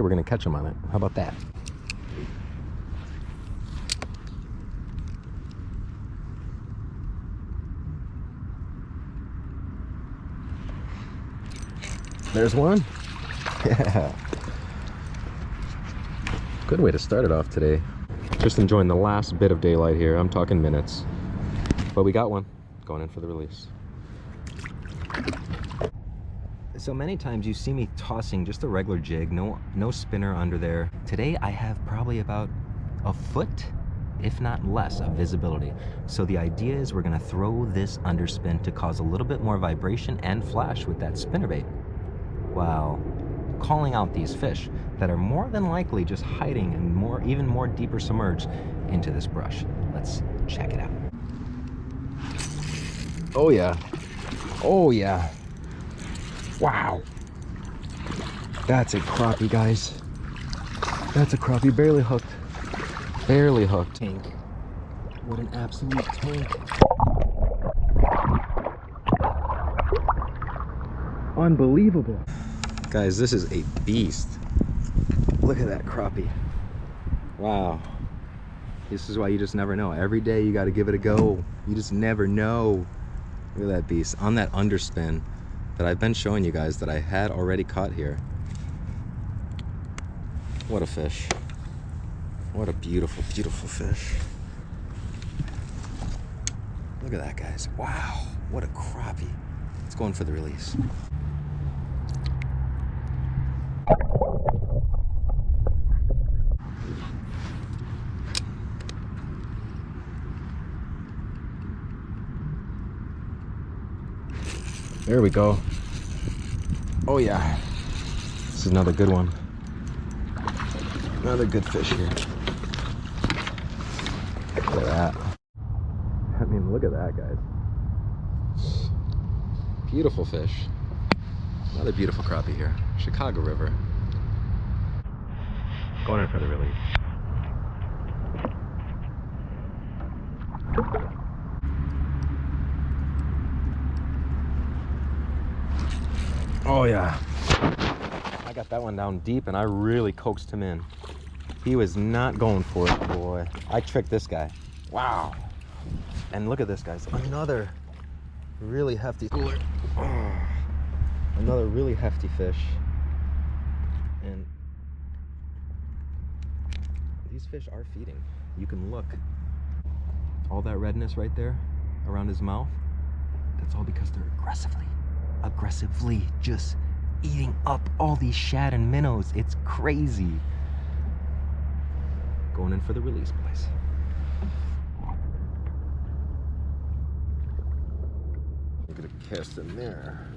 we're gonna catch them on it. How about that? There's one. Yeah. Good way to start it off today. Just enjoying the last bit of daylight here. I'm talking minutes. But we got one. Going in for the release. So many times you see me tossing just a regular jig, no spinner under there. Today I have probably about a foot, if not less, of visibility. So the idea is we're gonna throw this underspin to cause a little bit more vibration and flash with that spinnerbait, while calling out these fish that are more than likely just hiding and even more deeper submerged into this brush. Let's check it out. Oh yeah. Oh yeah. Wow. That's a crappie, guys. That's a crappie, barely hooked. Barely hooked. Tank. What an absolute tank. Unbelievable. Guys, this is a beast. Look at that crappie. Wow. This is why you just never know. Every day you got to give it a go. You just never know. Look at that beast on that underspin that I've been showing you guys that I had already caught here. What a fish. What a beautiful, beautiful fish. Look at that, guys. Wow, what a crappie. It's going for the release. There we go. Oh yeah. This is another good one. Another good fish here. Look at that. I mean, look at that, guys. Beautiful fish. Another beautiful crappie here. Chicago River. Going in for the release. Oh yeah. I got that one down deep and I really coaxed him in. He was not going for it, boy. I tricked this guy. Wow. And look at this, guys. Another really hefty cooler. Oh, another really hefty fish. And these fish are feeding. You can look. All that redness right there around his mouth, that's all because they're aggressively just eating up all these shad and minnows. It's crazy. Going in for the release, boys. I'm gonna cast in there.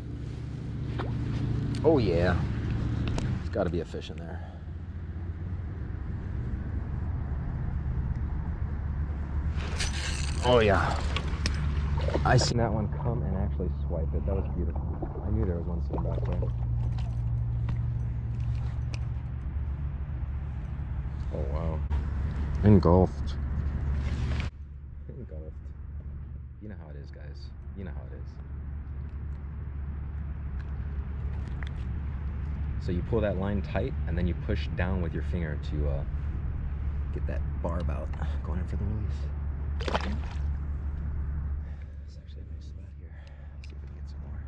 Oh yeah. There's gotta be a fish in there. Oh yeah. I seen that one come and actually swipe it. That was beautiful. I knew there was one sitting back there. Oh wow. Engulfed. Engulfed. You know how it is, guys. You know how it is. So you pull that line tight and then you push down with your finger to get that barb out. Going in for the release. It's actually a nice spot here. Let's see if we can get some more.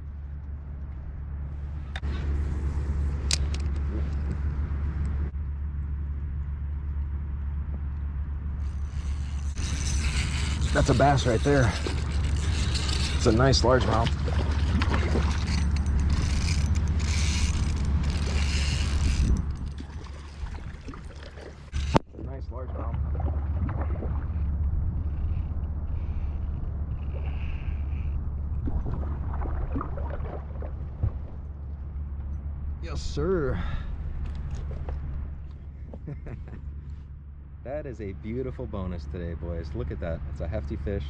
That's a bass right there. It's a nice largemouth. It's a nice largemouth. Yes, sir. That is a beautiful bonus today, boys. Look at that. It's a hefty fish.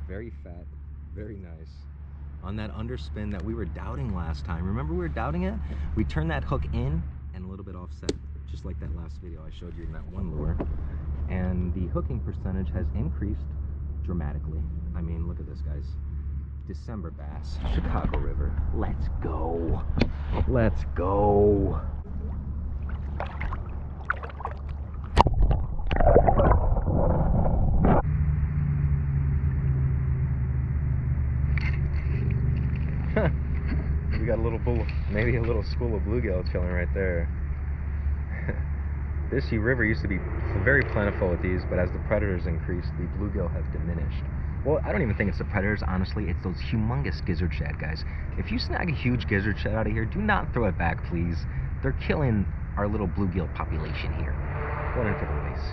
Very fat. Very nice. On that underspin that we were doubting last time. Remember we were doubting it? We turned that hook in and a little bit offset. Just like that last video I showed you in that one lure. And the hooking percentage has increased dramatically. I mean, look at this, guys. December bass, Chicago River. Let's go. Let's go. maybe a little school of bluegill chilling right there. This river used to be very plentiful with these, but as the predators increased, the bluegill have diminished. Well, I don't even think it's the predators, honestly. It's those humongous gizzard shad, guys. If you snag a huge gizzard shad out of here, do not throw it back, please. They're killing our little bluegill population here. Going in for the release.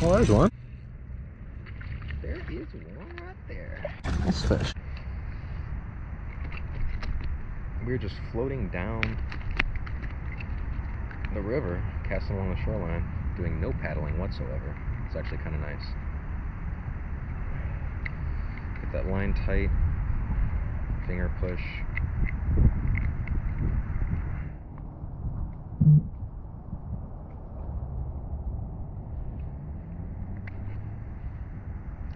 Oh, there's one. There is one right there. Nice fish. We're just floating down the river, casting along the shoreline, doing no paddling whatsoever. It's actually kind of nice. Get that line tight, finger push.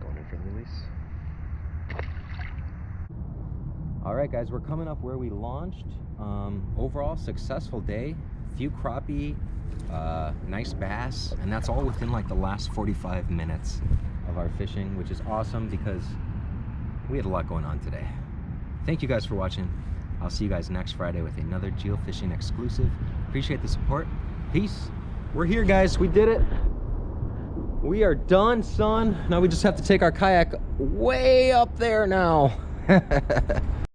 Going in for the release. Alright guys, we're coming up where we launched. Overall, successful day. Few crappie, nice bass, and that's all within like the last 45 minutes of our fishing, which is awesome because we had a lot going on today. Thank you guys for watching. I'll see you guys next Friday with another geofishing exclusive. Appreciate the support. Peace. We're here, guys. We did it. We are done, son. Now we just have to take our kayak way up there now.